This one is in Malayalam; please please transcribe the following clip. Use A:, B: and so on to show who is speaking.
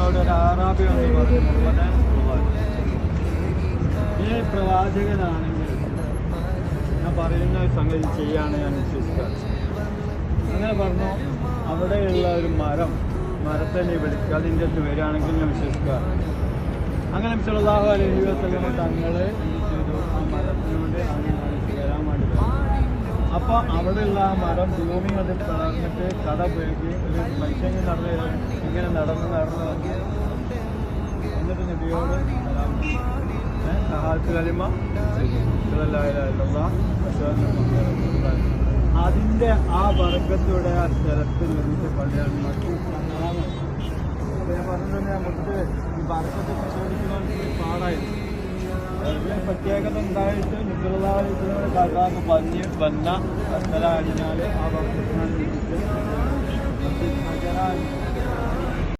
A: നിങ്ങളോട് ഒരു ആറാബി എന്ന് പറഞ്ഞു ഈ പ്രവാചകനാണെങ്കിൽ ഞാൻ പറയുന്ന ഒരു സംഗതി ചെയ്യാണ് ഞാൻ വിശ്വസിക്കാറ്. അങ്ങനെ പറഞ്ഞു അവിടെയുള്ള ഒരു മരത്തെ നീ വിളിക്കുക, അതിൻ്റെ അടുത്ത് വരികയാണെങ്കിൽ ഞാൻ വിശ്വസിക്കാറ്. അങ്ങനെ സല്ലല്ലാഹു അലൈഹി വസല്ലം തങ്ങൾ എന്ത് ചെയ്തു, ആ മരത്തിനോട് വരാൻ വേണ്ടി പറഞ്ഞു. അപ്പോൾ അവിടെയുള്ള ആ മരം ഭൂമി അത് പിളർന്നിട്ട് കട പോയി ഒരു മനുഷ്യൻ ഇങ്ങനെ നടന്ന് എന്നിട്ട് നബിയോട് ഷഹാദത്ത് കലിമ ലാ ഇലാഹ ഇല്ലല്ലാഹ് അതിൻ്റെ ആ വർഗത്തോടെ ആ സ്ഥലത്ത് നിർമ്മിച്ച പള്ളിയാണ് മറ്റു പറഞ്ഞിട്ടുണ്ട്. നമുക്ക് ഈ വർഗത്തെ പരിശോധിക്കുന്നവർക്ക് പാടായിരുന്നു. അതിന് പ്രത്യേകത ഉണ്ടായിട്ട് നിങ്ങളായിട്ടുള്ള കാക്കാക്ക് വന്ന സ്ഥലം അടിഞ്ഞാൽ ആ വർഗത്തിനാണ് നിർമ്മിച്ച്